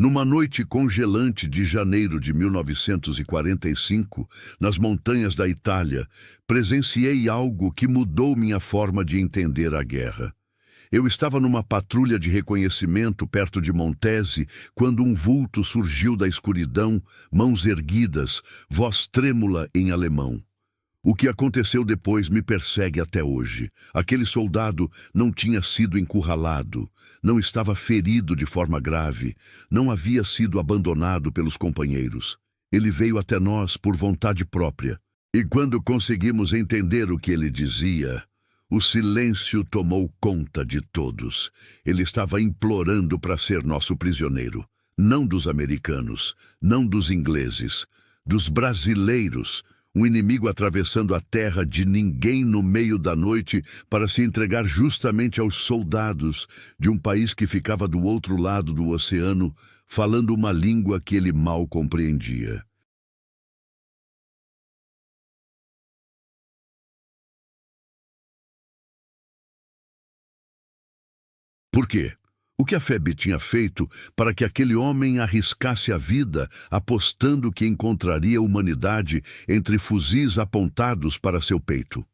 Numa noite congelante de janeiro de 1945, nas montanhas da Itália, presenciei algo que mudou minha forma de entender a guerra. Eu estava numa patrulha de reconhecimento perto de Montese, quando um vulto surgiu da escuridão, mãos erguidas, voz trêmula em alemão. O que aconteceu depois me persegue até hoje. Aquele soldado não tinha sido encurralado, não estava ferido de forma grave, não havia sido abandonado pelos companheiros. Ele veio até nós por vontade própria. E quando conseguimos entender o que ele dizia, o silêncio tomou conta de todos. Ele estava implorando para ser nosso prisioneiro. Não dos americanos, não dos ingleses, dos brasileiros. Um inimigo atravessando a terra de ninguém no meio da noite para se entregar justamente aos soldados de um país que ficava do outro lado do oceano, falando uma língua que ele mal compreendia. Por quê? O que a FEB tinha feito para que aquele homem arriscasse a vida apostando que encontraria a humanidade entre fuzis apontados para seu peito?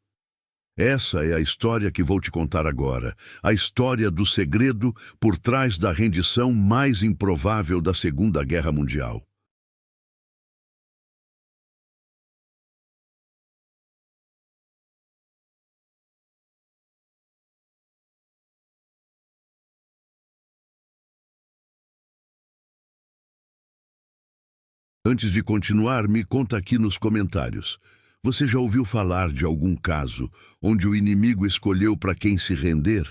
Essa é a história que vou te contar agora, a história do segredo por trás da rendição mais improvável da Segunda Guerra Mundial. Antes de continuar, me conta aqui nos comentários. Você já ouviu falar de algum caso onde o inimigo escolheu para quem se render?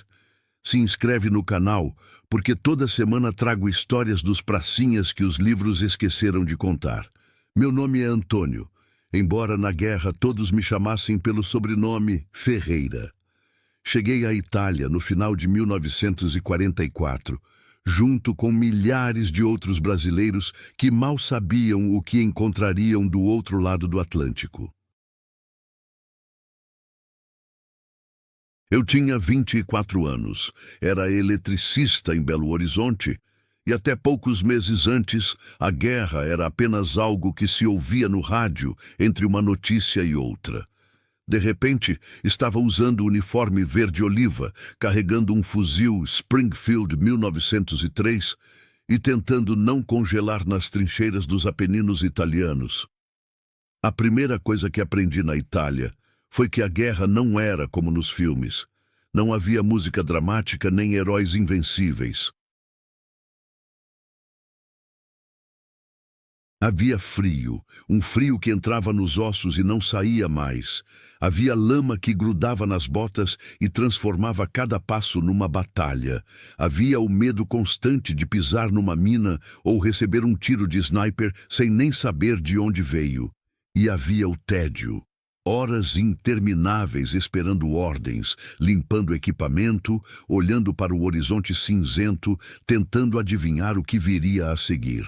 Se inscreve no canal, porque toda semana trago histórias dos pracinhas que os livros esqueceram de contar. Meu nome é Antônio, embora na guerra todos me chamassem pelo sobrenome Ferreira. Cheguei à Itália no final de 1944, junto com milhares de outros brasileiros que mal sabiam o que encontrariam do outro lado do Atlântico. Eu tinha 24 anos, era eletricista em Belo Horizonte, e até poucos meses antes, a guerra era apenas algo que se ouvia no rádio entre uma notícia e outra. De repente, estava usando o uniforme verde-oliva, carregando um fuzil Springfield 1903 e tentando não congelar nas trincheiras dos Apeninos italianos. A primeira coisa que aprendi na Itália foi que a guerra não era como nos filmes. Não havia música dramática nem heróis invencíveis. Havia frio, um frio que entrava nos ossos e não saía mais. Havia lama que grudava nas botas e transformava cada passo numa batalha. Havia o medo constante de pisar numa mina ou receber um tiro de sniper sem nem saber de onde veio. E havia o tédio. Horas intermináveis esperando ordens, limpando equipamento, olhando para o horizonte cinzento, tentando adivinhar o que viria a seguir.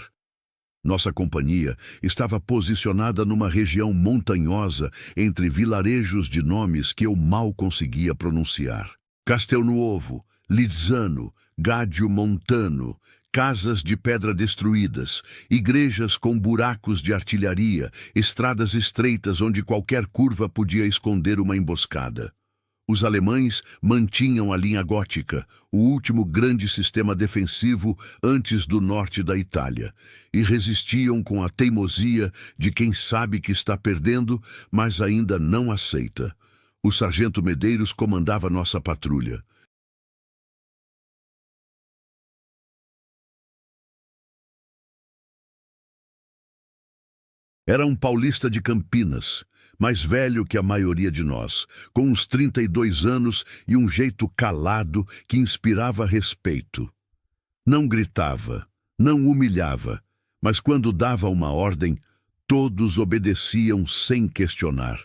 Nossa companhia estava posicionada numa região montanhosa entre vilarejos de nomes que eu mal conseguia pronunciar. Castelnuovo, Lizzano, Gádio Montano, casas de pedra destruídas, igrejas com buracos de artilharia, estradas estreitas onde qualquer curva podia esconder uma emboscada. Os alemães mantinham a linha gótica, o último grande sistema defensivo antes do norte da Itália, e resistiam com a teimosia de quem sabe que está perdendo, mas ainda não aceita. O sargento Medeiros comandava nossa patrulha. Era um paulista de Campinas, mais velho que a maioria de nós, com uns 32 anos e um jeito calado que inspirava respeito. Não gritava, não humilhava, mas quando dava uma ordem, todos obedeciam sem questionar.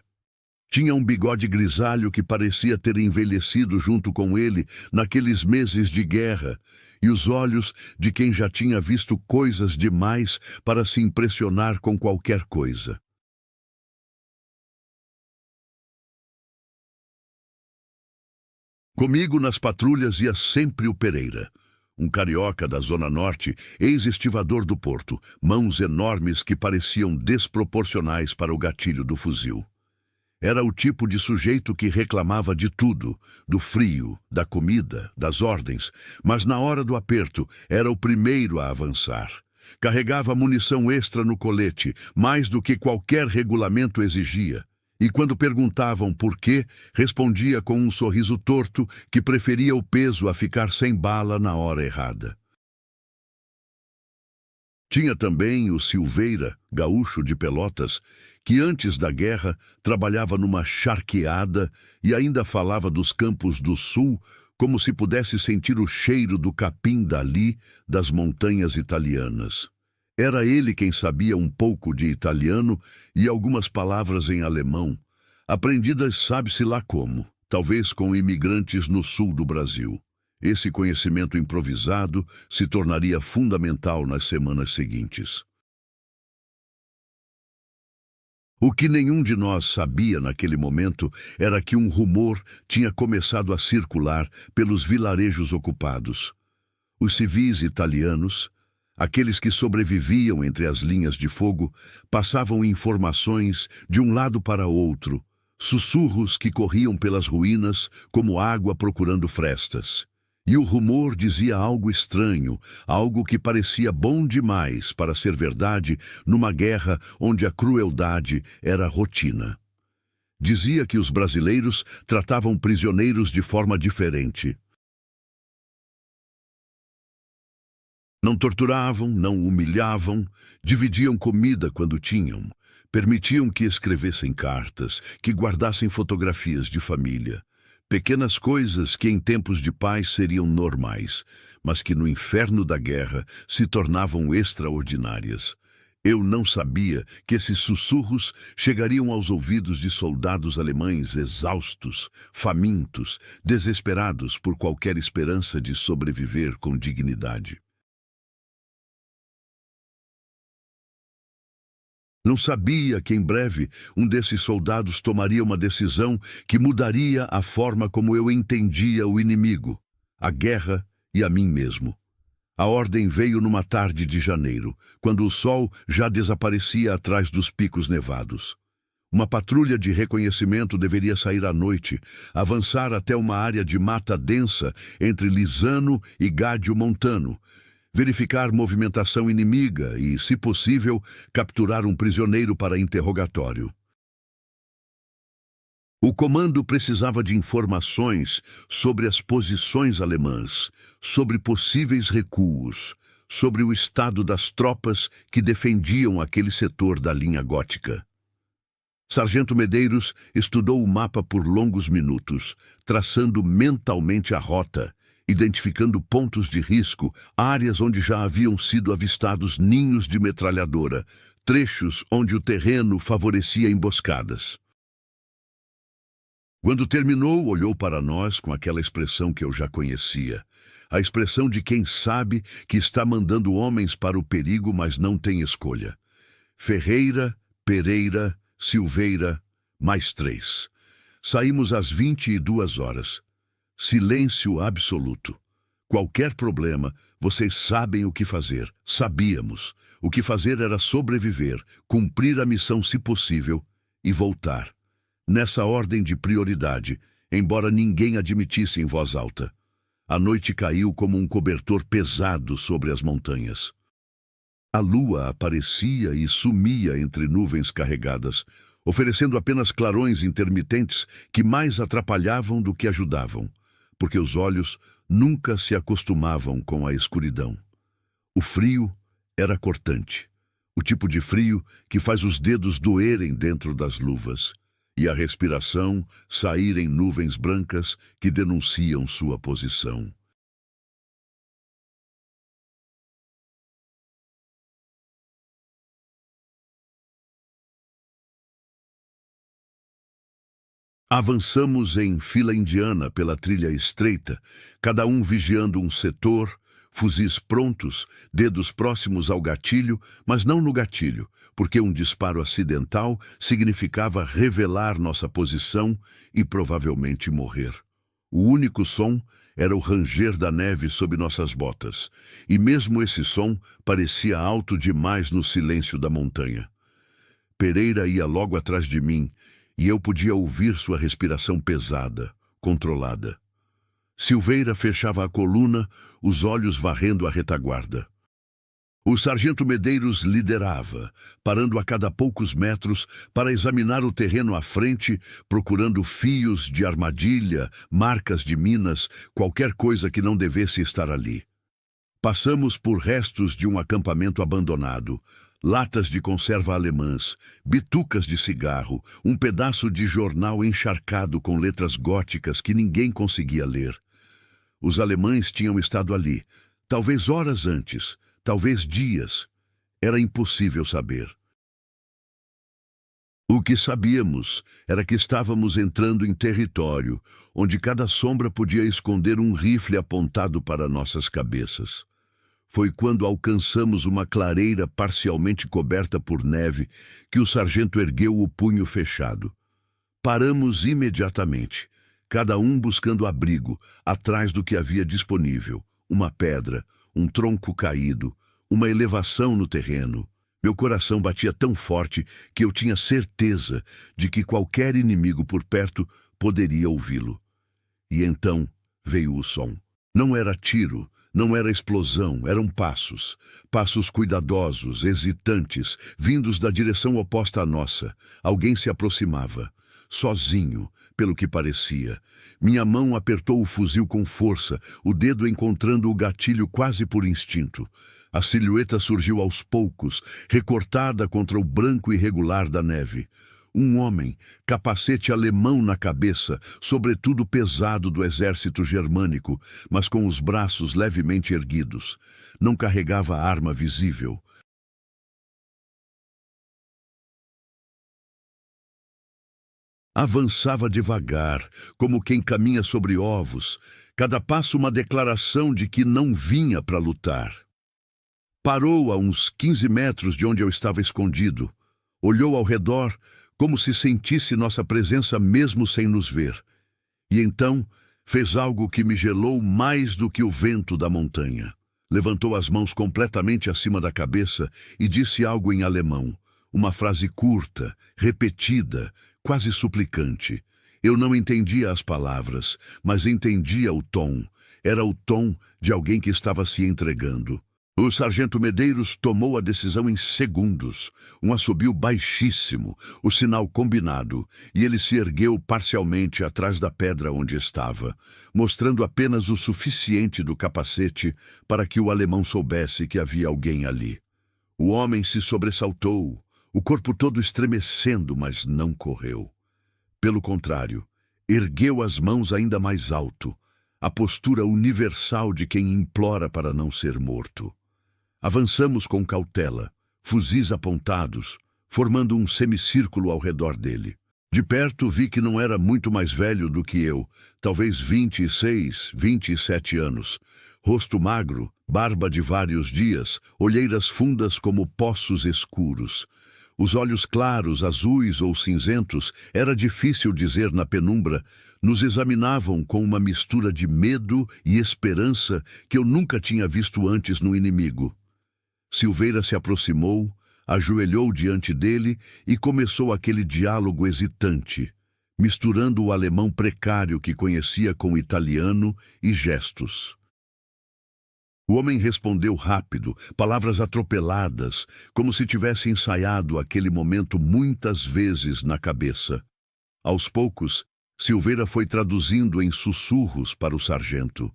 Tinha um bigode grisalho que parecia ter envelhecido junto com ele naqueles meses de guerra, e os olhos de quem já tinha visto coisas demais para se impressionar com qualquer coisa. Comigo nas patrulhas ia sempre o Pereira, um carioca da Zona Norte, ex-estivador do porto, mãos enormes que pareciam desproporcionais para o gatilho do fuzil. Era o tipo de sujeito que reclamava de tudo, do frio, da comida, das ordens, mas na hora do aperto era o primeiro a avançar. Carregava munição extra no colete, mais do que qualquer regulamento exigia. E quando perguntavam por quê, respondia com um sorriso torto que preferia o peso a ficar sem bala na hora errada. Tinha também o Silveira, gaúcho de Pelotas, que antes da guerra trabalhava numa charqueada e ainda falava dos campos do sul como se pudesse sentir o cheiro do capim dali, das montanhas italianas. Era ele quem sabia um pouco de italiano e algumas palavras em alemão, aprendidas sabe-se lá como, talvez com imigrantes no sul do Brasil. Esse conhecimento improvisado se tornaria fundamental nas semanas seguintes. O que nenhum de nós sabia naquele momento era que um rumor tinha começado a circular pelos vilarejos ocupados. Os civis italianos, aqueles que sobreviviam entre as linhas de fogo, passavam informações de um lado para outro, sussurros que corriam pelas ruínas como água procurando frestas. E o rumor dizia algo estranho, algo que parecia bom demais para ser verdade numa guerra onde a crueldade era rotina. Dizia que os brasileiros tratavam prisioneiros de forma diferente. Não torturavam, não humilhavam, dividiam comida quando tinham, permitiam que escrevessem cartas, que guardassem fotografias de família. Pequenas coisas que em tempos de paz seriam normais, mas que no inferno da guerra se tornavam extraordinárias. Eu não sabia que esses sussurros chegariam aos ouvidos de soldados alemães exaustos, famintos, desesperados por qualquer esperança de sobreviver com dignidade. Não sabia que em breve um desses soldados tomaria uma decisão que mudaria a forma como eu entendia o inimigo, a guerra e a mim mesmo. A ordem veio numa tarde de janeiro, quando o sol já desaparecia atrás dos picos nevados. Uma patrulha de reconhecimento deveria sair à noite, avançar até uma área de mata densa entre Lisano e Gádio Montano, verificar movimentação inimiga e, se possível, capturar um prisioneiro para interrogatório. O comando precisava de informações sobre as posições alemãs, sobre possíveis recuos, sobre o estado das tropas que defendiam aquele setor da linha gótica. Sargento Medeiros estudou o mapa por longos minutos, traçando mentalmente a rota, identificando pontos de risco, áreas onde já haviam sido avistados ninhos de metralhadora, trechos onde o terreno favorecia emboscadas. Quando terminou, olhou para nós com aquela expressão que eu já conhecia, a expressão de quem sabe que está mandando homens para o perigo, mas não tem escolha. Ferreira, Pereira, Silveira, mais 3. Saímos às 22h. Silêncio absoluto. Qualquer problema, vocês sabem o que fazer. Sabíamos. O que fazer era sobreviver, cumprir a missão se possível e voltar. Nessa ordem de prioridade, embora ninguém admitisse em voz alta. A noite caiu como um cobertor pesado sobre as montanhas. A lua aparecia e sumia entre nuvens carregadas, oferecendo apenas clarões intermitentes que mais atrapalhavam do que ajudavam, porque os olhos nunca se acostumavam com a escuridão. O frio era cortante, o tipo de frio que faz os dedos doerem dentro das luvas, e a respiração sair em nuvens brancas que denunciam sua posição. Avançamos em fila indiana pela trilha estreita, cada um vigiando um setor, fuzis prontos, dedos próximos ao gatilho, mas não no gatilho, porque um disparo acidental significava revelar nossa posição e provavelmente morrer. O único som Era o ranger da neve sob nossas botas, e mesmo esse som parecia alto demais no silêncio da montanha. Pereira ia logo atrás de mim, e eu podia ouvir sua respiração pesada, controlada. Silveira fechava a coluna, os olhos varrendo a retaguarda. O sargento Medeiros liderava, parando a cada poucos metros para examinar o terreno à frente, procurando fios de armadilha, marcas de minas, qualquer coisa que não devesse estar ali. Passamos por restos de um acampamento abandonado, latas de conserva alemãs, bitucas de cigarro, um pedaço de jornal encharcado com letras góticas que ninguém conseguia ler. Os alemães tinham estado ali, talvez horas antes, talvez dias. Era impossível saber. O que sabíamos era que estávamos entrando em território onde cada sombra podia esconder um rifle apontado para nossas cabeças. Foi quando alcançamos uma clareira parcialmente coberta por neve que o sargento ergueu o punho fechado. Paramos imediatamente, cada um buscando abrigo, atrás do que havia disponível, uma pedra, um tronco caído, uma elevação no terreno. Meu coração batia tão forte que eu tinha certeza de que qualquer inimigo por perto poderia ouvi-lo. E então veio o som. Não era tiro, não era explosão, eram passos. Passos cuidadosos, hesitantes, vindos da direção oposta à nossa. Alguém se aproximava. Sozinho, pelo que parecia. Minha mão apertou o fuzil com força, o dedo encontrando o gatilho quase por instinto. A silhueta surgiu aos poucos, recortada contra o branco irregular da neve. Um homem, capacete alemão na cabeça, sobretudo pesado do exército germânico, mas com os braços levemente erguidos. Não carregava arma visível. Avançava devagar, como quem caminha sobre ovos, cada passo uma declaração de que não vinha para lutar. Parou a uns 15 metros de onde eu estava escondido. Olhou ao redor, como se sentisse nossa presença mesmo sem nos ver. E então fez algo que me gelou mais do que o vento da montanha. Levantou as mãos completamente acima da cabeça e disse algo em alemão. Uma frase curta, repetida, quase suplicante. Eu não entendia as palavras, mas entendia o tom. Era o tom de alguém que estava se entregando. O sargento Medeiros tomou a decisão em segundos. Um assobio baixíssimo, o sinal combinado, e ele se ergueu parcialmente atrás da pedra onde estava, mostrando apenas o suficiente do capacete para que o alemão soubesse que havia alguém ali. O homem se sobressaltou, o corpo todo estremecendo, mas não correu. Pelo contrário, ergueu as mãos ainda mais alto, a postura universal de quem implora para não ser morto. Avançamos com cautela, fuzis apontados, formando um semicírculo ao redor dele. De perto vi que não era muito mais velho do que eu, talvez 26, 27 anos. Rosto magro, barba de vários dias, olheiras fundas como poços escuros. Os olhos claros, azuis ou cinzentos, era difícil dizer na penumbra, nos examinavam com uma mistura de medo e esperança que eu nunca tinha visto antes no inimigo. Silveira se aproximou, ajoelhou diante dele e começou aquele diálogo hesitante, misturando o alemão precário que conhecia com o italiano e gestos. O homem respondeu rápido, palavras atropeladas, como se tivesse ensaiado aquele momento muitas vezes na cabeça. Aos poucos, Silveira foi traduzindo em sussurros para o sargento.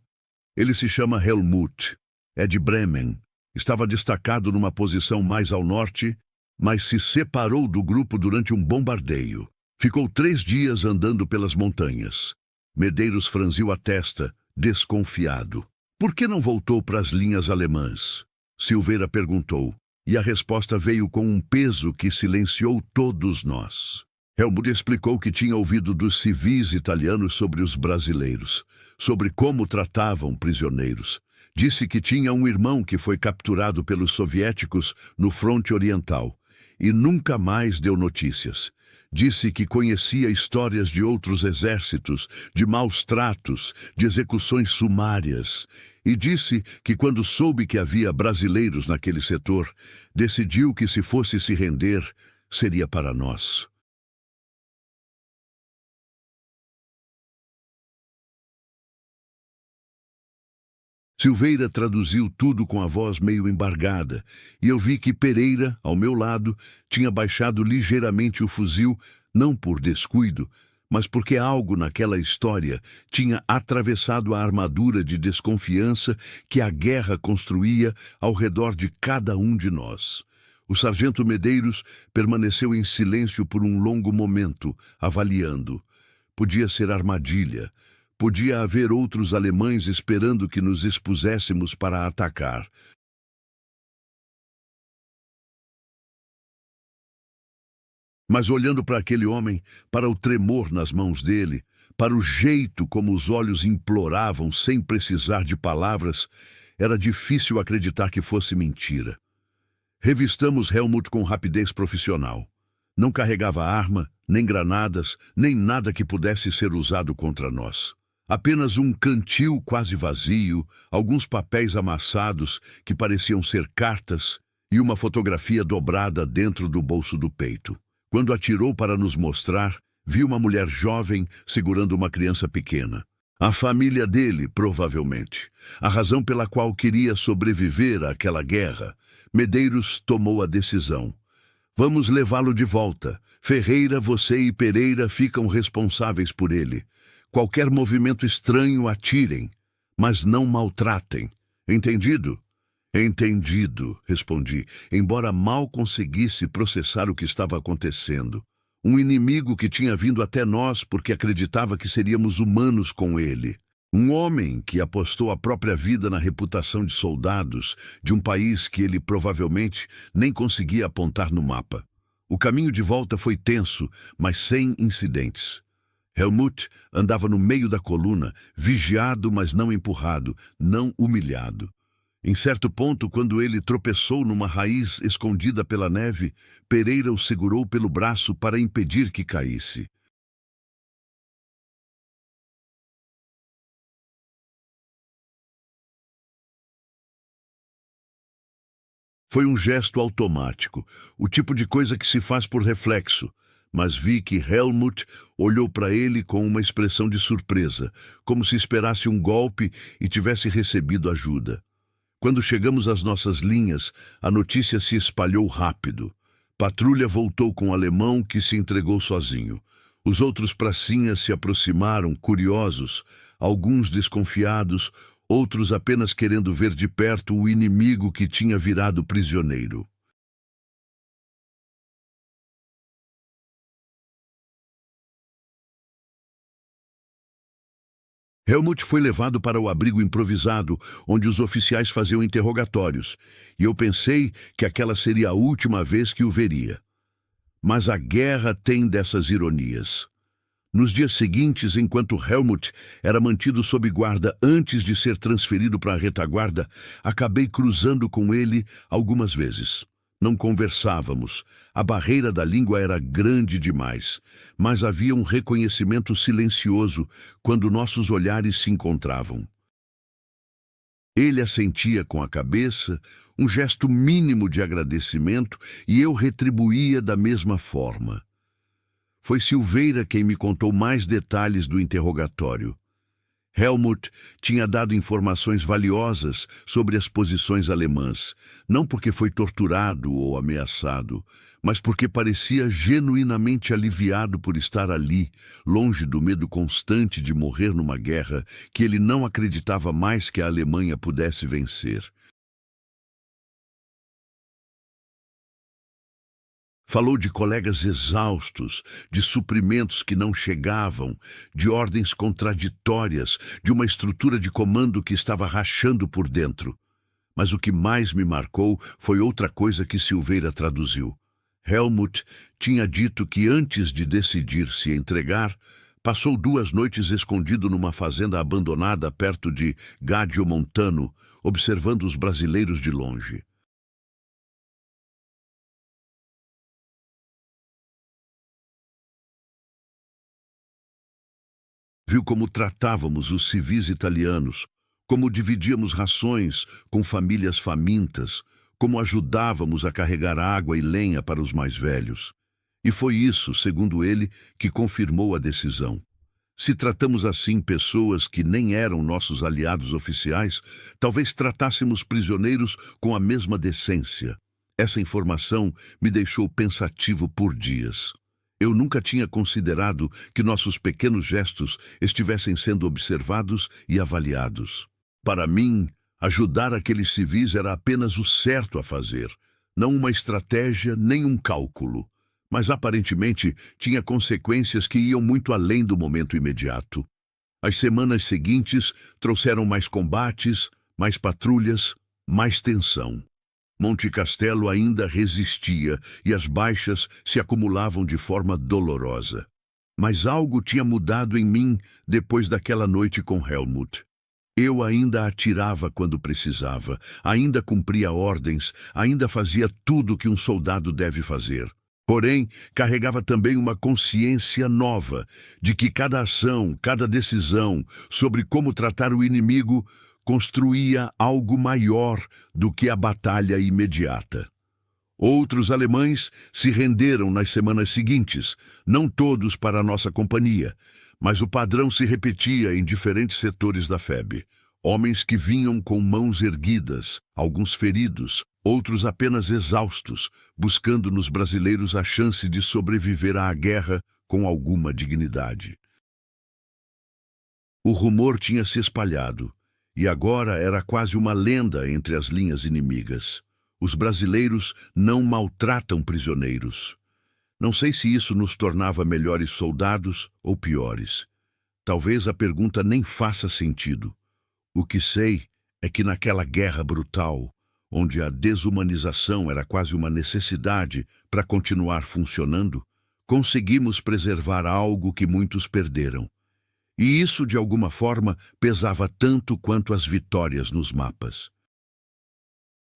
Ele se chama Helmut, é de Bremen. Estava destacado numa posição mais ao norte, mas se separou do grupo durante um bombardeio. Ficou 3 dias andando pelas montanhas. Medeiros franziu a testa, desconfiado. Por que não voltou para as linhas alemãs? Silveira perguntou, e a resposta veio com um peso que silenciou todos nós. Helmut explicou que tinha ouvido dos civis italianos sobre os brasileiros, sobre como tratavam prisioneiros. Disse que tinha um irmão que foi capturado pelos soviéticos no fronte oriental e nunca mais deu notícias. Disse que conhecia histórias de outros exércitos, de maus tratos, de execuções sumárias. E disse que quando soube que havia brasileiros naquele setor, decidiu que se fosse se render, seria para nós. Silveira traduziu tudo com a voz meio embargada, e eu vi que Pereira, ao meu lado, tinha baixado ligeiramente o fuzil, não por descuido, mas porque algo naquela história tinha atravessado a armadura de desconfiança que a guerra construía ao redor de cada um de nós. O sargento Medeiros permaneceu em silêncio por um longo momento, avaliando. Podia ser armadilha. Podia haver outros alemães esperando que nos expuséssemos para atacar. Mas olhando para aquele homem, para o tremor nas mãos dele, para o jeito como os olhos imploravam sem precisar de palavras, era difícil acreditar que fosse mentira. Revistamos Helmut com rapidez profissional. Não carregava arma, nem granadas, nem nada que pudesse ser usado contra nós. Apenas um cantil quase vazio, alguns papéis amassados que pareciam ser cartas e uma fotografia dobrada dentro do bolso do peito. Quando atirou para nos mostrar, vi uma mulher jovem segurando uma criança pequena. A família dele, provavelmente. A razão pela qual queria sobreviver àquela guerra. Medeiros tomou a decisão. Vamos levá-lo de volta. Ferreira, você e Pereira ficam responsáveis por ele. Qualquer movimento estranho atirem, mas não maltratem. Entendido? Entendido, respondi, embora mal conseguisse processar o que estava acontecendo. Um inimigo que tinha vindo até nós porque acreditava que seríamos humanos com ele. Um homem que apostou a própria vida na reputação de soldados de um país que ele provavelmente nem conseguia apontar no mapa. O caminho de volta foi tenso, mas sem incidentes. Helmut andava no meio da coluna, vigiado, mas não empurrado, não humilhado. Em certo ponto, quando ele tropeçou numa raiz escondida pela neve, Pereira o segurou pelo braço para impedir que caísse. Foi um gesto automático, o tipo de coisa que se faz por reflexo, mas vi que Helmut olhou para ele com uma expressão de surpresa, como se esperasse um golpe e tivesse recebido ajuda. Quando chegamos às nossas linhas, a notícia se espalhou rápido. Patrulha voltou com o alemão que se entregou sozinho. Os outros pracinhas se aproximaram, curiosos, alguns desconfiados, outros apenas querendo ver de perto o inimigo que tinha virado prisioneiro. Helmut foi levado para o abrigo improvisado, onde os oficiais faziam interrogatórios, e eu pensei que aquela seria a última vez que o veria. Mas a guerra tem dessas ironias. Nos dias seguintes, enquanto Helmut era mantido sob guarda antes de ser transferido para a retaguarda, acabei cruzando com ele algumas vezes. Não conversávamos. A barreira da língua era grande demais, mas havia um reconhecimento silencioso quando nossos olhares se encontravam. Ele assentia com a cabeça, um gesto mínimo de agradecimento, e eu retribuía da mesma forma. Foi Silveira quem me contou mais detalhes do interrogatório. Helmut tinha dado informações valiosas sobre as posições alemãs, não porque foi torturado ou ameaçado, mas porque parecia genuinamente aliviado por estar ali, longe do medo constante de morrer numa guerra que ele não acreditava mais que a Alemanha pudesse vencer. Falou de colegas exaustos, de suprimentos que não chegavam, de ordens contraditórias, de uma estrutura de comando que estava rachando por dentro. Mas o que mais me marcou foi outra coisa que Silveira traduziu. Helmut tinha dito que antes de decidir se entregar, passou 2 noites escondido numa fazenda abandonada perto de Gadio Montano, observando os brasileiros de longe. Viu como tratávamos os civis italianos, como dividíamos rações com famílias famintas, como ajudávamos a carregar água e lenha para os mais velhos. E foi isso, segundo ele, que confirmou a decisão. Se tratamos assim pessoas que nem eram nossos aliados oficiais, talvez tratássemos prisioneiros com a mesma decência. Essa informação me deixou pensativo por dias. Eu nunca tinha considerado que nossos pequenos gestos estivessem sendo observados e avaliados. Para mim, ajudar aqueles civis era apenas o certo a fazer, não uma estratégia nem um cálculo. Mas aparentemente tinha consequências que iam muito além do momento imediato. As semanas seguintes trouxeram mais combates, mais patrulhas, mais tensão. Monte Castelo ainda resistia e as baixas se acumulavam de forma dolorosa. Mas algo tinha mudado em mim depois daquela noite com Helmut. Eu ainda atirava quando precisava, ainda cumpria ordens, ainda fazia tudo que um soldado deve fazer. Porém, carregava também uma consciência nova de que cada ação, cada decisão sobre como tratar o inimigo construía algo maior do que a batalha imediata. Outros alemães se renderam nas semanas seguintes, não todos para a nossa companhia, mas o padrão se repetia em diferentes setores da FEB. Homens que vinham com mãos erguidas, alguns feridos, outros apenas exaustos, buscando nos brasileiros a chance de sobreviver à guerra com alguma dignidade. O rumor tinha se espalhado, e agora era quase uma lenda entre as linhas inimigas. Os brasileiros não maltratam prisioneiros. Não sei se isso nos tornava melhores soldados ou piores. Talvez a pergunta nem faça sentido. O que sei é que naquela guerra brutal, onde a desumanização era quase uma necessidade para continuar funcionando, conseguimos preservar algo que muitos perderam. E isso, de alguma forma, pesava tanto quanto as vitórias nos mapas.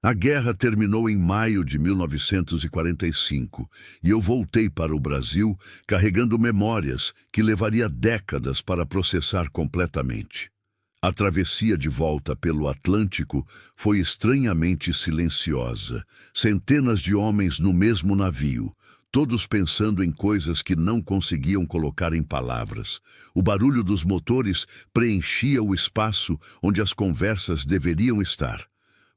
A guerra terminou em maio de 1945 e eu voltei para o Brasil carregando memórias que levaria décadas para processar completamente. A travessia de volta pelo Atlântico foi estranhamente silenciosa. Centenas de homens no mesmo navio, todos pensando em coisas que não conseguiam colocar em palavras. O barulho dos motores preenchia o espaço onde as conversas deveriam estar.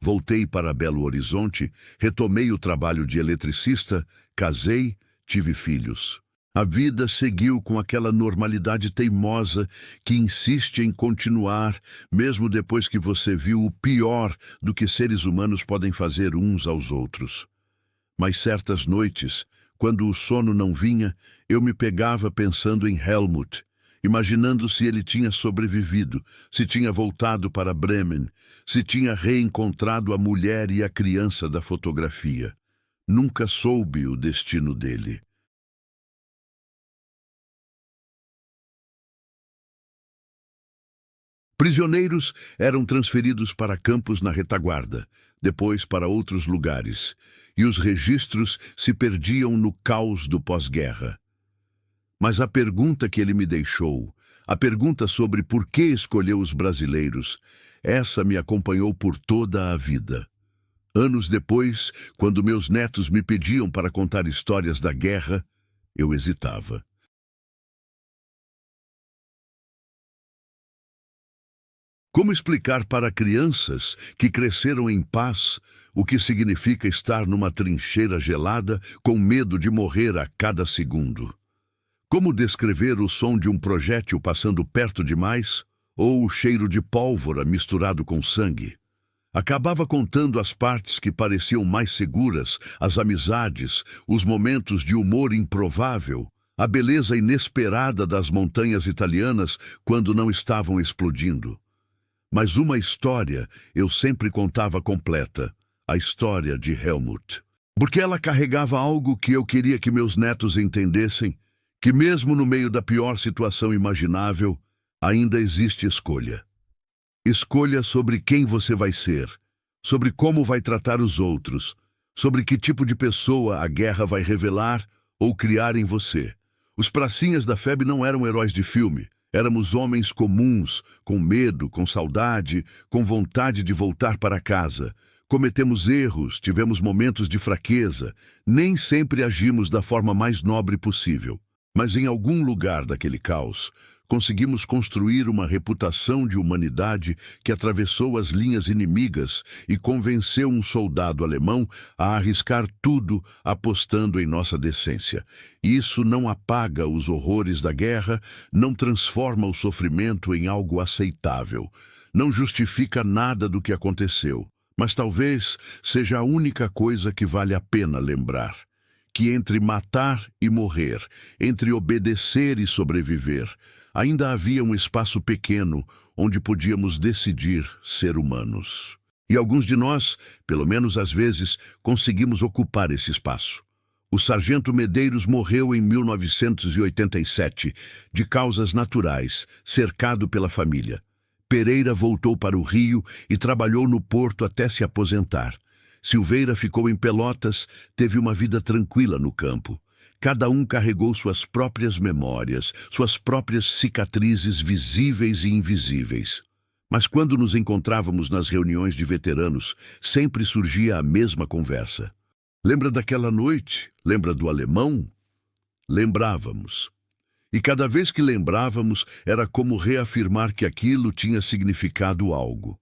Voltei para Belo Horizonte, retomei o trabalho de eletricista, casei, tive filhos. A vida seguiu com aquela normalidade teimosa que insiste em continuar, mesmo depois que você viu o pior do que seres humanos podem fazer uns aos outros. Mas certas noites, quando o sono não vinha, eu me pegava pensando em Helmut, imaginando se ele tinha sobrevivido, se tinha voltado para Bremen, se tinha reencontrado a mulher e a criança da fotografia. Nunca soube o destino dele. Prisioneiros eram transferidos para campos na retaguarda, depois para outros lugares, e os registros se perdiam no caos do pós-guerra. Mas a pergunta que ele me deixou, a pergunta sobre por que escolheu os brasileiros, essa me acompanhou por toda a vida. Anos depois, quando meus netos me pediam para contar histórias da guerra, eu hesitava. Como explicar para crianças que cresceram em paz o que significa estar numa trincheira gelada com medo de morrer a cada segundo? Como descrever o som de um projétil passando perto demais ou o cheiro de pólvora misturado com sangue? Acabava contando as partes que pareciam mais seguras, as amizades, os momentos de humor improvável, a beleza inesperada das montanhas italianas quando não estavam explodindo. Mas uma história eu sempre contava completa, a história de Helmut. Porque ela carregava algo que eu queria que meus netos entendessem, que mesmo no meio da pior situação imaginável, ainda existe escolha. Escolha sobre quem você vai ser, sobre como vai tratar os outros, sobre que tipo de pessoa a guerra vai revelar ou criar em você. Os pracinhas da FEB não eram heróis de filme, Éramos homens comuns, com medo, com saudade, com vontade de voltar para casa. Cometemos erros, tivemos momentos de fraqueza, nem sempre agimos da forma mais nobre possível. Mas em algum lugar daquele caos, conseguimos construir uma reputação de humanidade que atravessou as linhas inimigas e convenceu um soldado alemão a arriscar tudo apostando em nossa decência. Isso não apaga os horrores da guerra, não transforma o sofrimento em algo aceitável, não justifica nada do que aconteceu, mas talvez seja a única coisa que vale a pena lembrar. Que entre matar e morrer, entre obedecer e sobreviver, ainda havia um espaço pequeno onde podíamos decidir ser humanos. E alguns de nós, pelo menos às vezes, conseguimos ocupar esse espaço. O sargento Medeiros morreu em 1987, de causas naturais, cercado pela família. Pereira voltou para o Rio e trabalhou no porto até se aposentar. Silveira ficou em Pelotas, teve uma vida tranquila no campo. Cada um carregou suas próprias memórias, suas próprias cicatrizes visíveis e invisíveis. Mas quando nos encontrávamos nas reuniões de veteranos, sempre surgia a mesma conversa. Lembra daquela noite? Lembra do alemão? Lembrávamos. E cada vez que lembrávamos, era como reafirmar que aquilo tinha significado algo.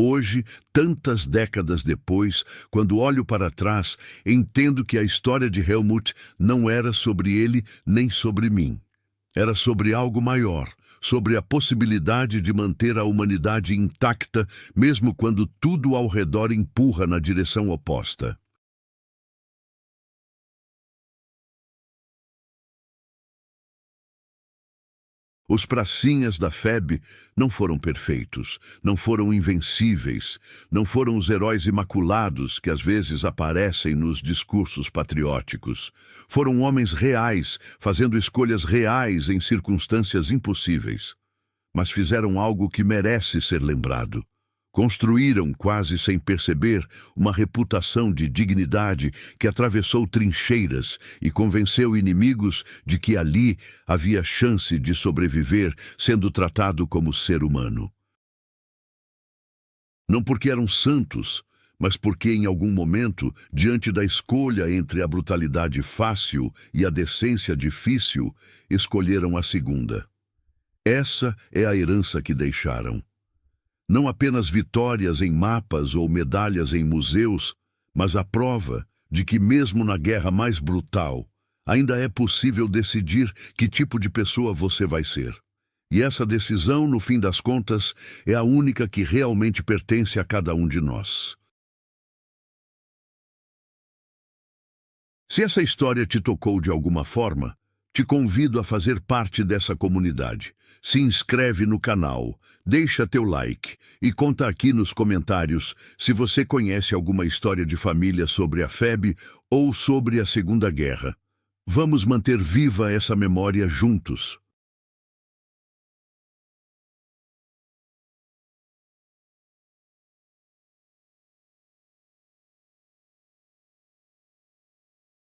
Hoje, tantas décadas depois, quando olho para trás, entendo que a história de Helmut não era sobre ele nem sobre mim. Era sobre algo maior, sobre a possibilidade de manter a humanidade intacta, mesmo quando tudo ao redor empurra na direção oposta. Os pracinhas da FEB não foram perfeitos, não foram invencíveis, não foram os heróis imaculados que às vezes aparecem nos discursos patrióticos. Foram homens reais, fazendo escolhas reais em circunstâncias impossíveis. Mas fizeram algo que merece ser lembrado. Construíram, quase sem perceber, uma reputação de dignidade que atravessou trincheiras e convenceu inimigos de que ali havia chance de sobreviver sendo tratado como ser humano. Não porque eram santos, mas porque em algum momento, diante da escolha entre a brutalidade fácil e a decência difícil, escolheram a segunda. Essa é a herança que deixaram. Não apenas vitórias em mapas ou medalhas em museus, mas a prova de que mesmo na guerra mais brutal, ainda é possível decidir que tipo de pessoa você vai ser. E essa decisão, no fim das contas, é a única que realmente pertence a cada um de nós. Se essa história te tocou de alguma forma, te convido a fazer parte dessa comunidade. Se inscreve no canal, deixa teu like e conta aqui nos comentários se você conhece alguma história de família sobre a FEB ou sobre a Segunda Guerra. Vamos manter viva essa memória juntos.